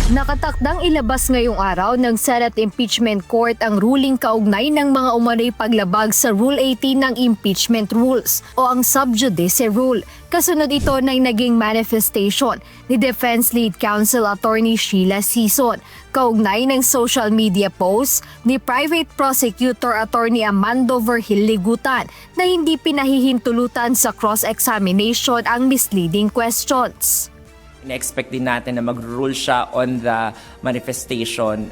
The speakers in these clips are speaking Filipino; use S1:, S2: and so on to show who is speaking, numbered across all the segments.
S1: Nakatakdang ilabas ngayong araw ng Senate Impeachment Court ang ruling kaugnay ng mga umano'y paglabag sa Rule 18 ng Impeachment Rules o ang Sub Judice Rule. Kasunod ito ng naging manifestation ni Defense Lead Counsel Attorney Sheila Sison kaugnay ng social media post ni Private Prosecutor Attorney Amando Vergil-Ligutan na hindi pinahihintulutan sa cross-examination ang misleading questions.
S2: In-expect din natin na mag-rule siya on the manifestation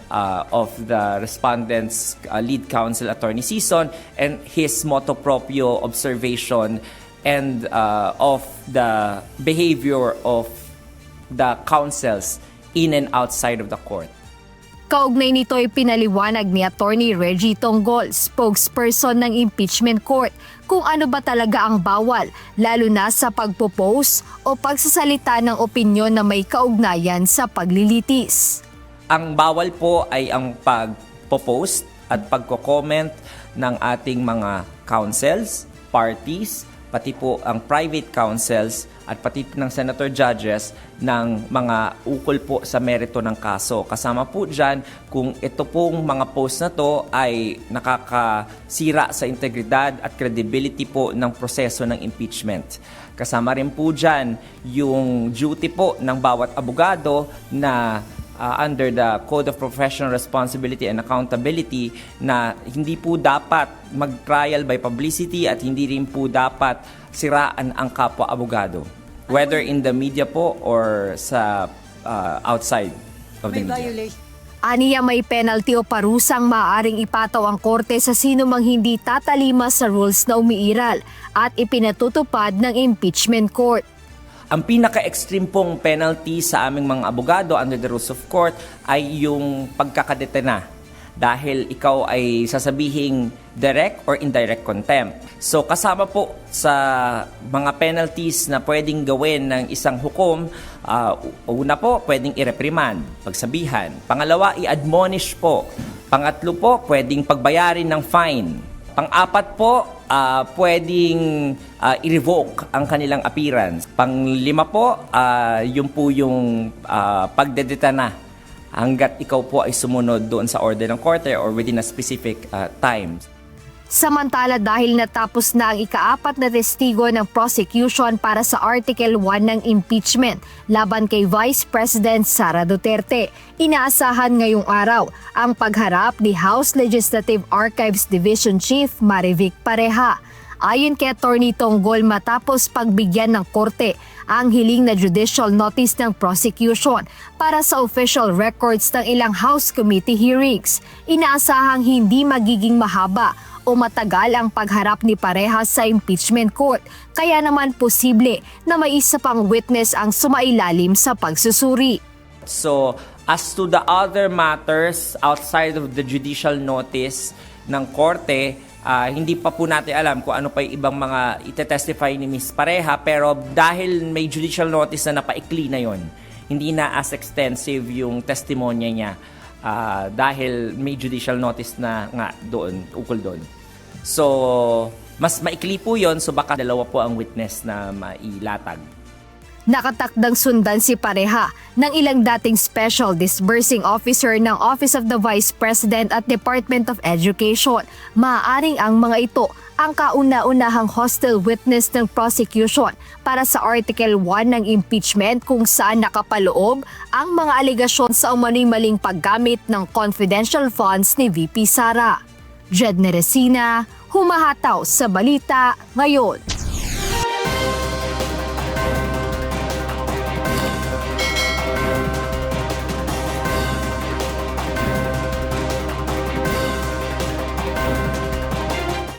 S2: of the respondent's lead counsel, Attorney Sison, and his motu proprio observation and of the behavior of the counsels in and outside of the court.
S1: Kaugnay nito ay pinaliwanag ni Attorney Reggie Tonggol, spokesperson ng Impeachment Court, kung ano ba talaga ang bawal, lalo na sa pagpo-post o pagsasalita ng opinyon na may kaugnayan sa paglilitis.
S2: Ang bawal po ay ang pagpo-post at pagko-comment ng ating mga counsels, parties, pati po ang private counsels at pati ng senator judges ng mga ukol po sa merito ng kaso. Kasama po dyan kung ito pong mga post na to ay nakakasira sa integridad at credibility po ng proseso ng impeachment. Kasama rin po dyan yung duty po ng bawat abogado na under the Code of Professional Responsibility and Accountability na hindi po dapat mag-trial by publicity at hindi rin po dapat siraan ang kapwa abogado. Whether in the media po or sa outside of the media.
S1: Aniya may penalty o parusang maaaring ipataw ang korte sa sino mang hindi tatalima sa rules na umiiral at ipinatutupad ng impeachment court.
S2: Ang pinaka-extreme pong penalty sa aming mga abogado under the rules of court ay yung pagkakadetena dahil ikaw ay sasabihing direct or indirect contempt. So kasama po sa mga penalties na pwedeng gawin ng isang hukom, una po pwedeng i-reprimand, pagsabihan. Pangalawa, i-admonish po. Pangatlo po, pwedeng pagbayarin ng fine. Pang-apat po, pwedeng i-revoke ang kanilang appearance. Pang-lima po, yun po yung pagdedetana hanggat ikaw po ay sumunod doon sa order ng korte or within a specific time.
S1: Samantala dahil natapos na ang ika-4 na testigo ng prosecution para sa Article 1 ng impeachment laban kay Vice President Sara Duterte, inaasahan ngayong araw ang pagharap ni House Legislative Archives Division Chief Marivic Pareja. Ayon kay Attorney Tonggol, matapos pagbigyan ng korte ang hiling na judicial notice ng prosecution para sa official records ng ilang House Committee hearings, inaasahang hindi magiging mahaba o matagal ang pagharap ni Pareja sa impeachment court, kaya naman posible na may isa pang witness ang sumailalim sa pagsusuri.
S2: So, as to the other matters outside of the judicial notice ng korte, hindi pa po natin alam kung ano pa yung ibang mga itetestify ni Ms. Pareja, pero dahil may judicial notice na napaikli na yon, hindi na as extensive yung testimonya niya dahil may judicial notice na nga doon, ukol doon. So, mas maikli po yon, so baka dalawa po ang witness na mailatag.
S1: Nakatakdang sundan si Pareja ng ilang dating Special Disbursing Officer ng Office of the Vice President at Department of Education. Maaaring ang mga ito ang kauna-unahang hostile witness ng prosecution para sa Article 1 ng impeachment kung saan nakapaloob ang mga alegasyon sa umano'y maling paggamit ng confidential funds ni VP Sara. Jed Neresina, humahataw sa Balita Ngayon.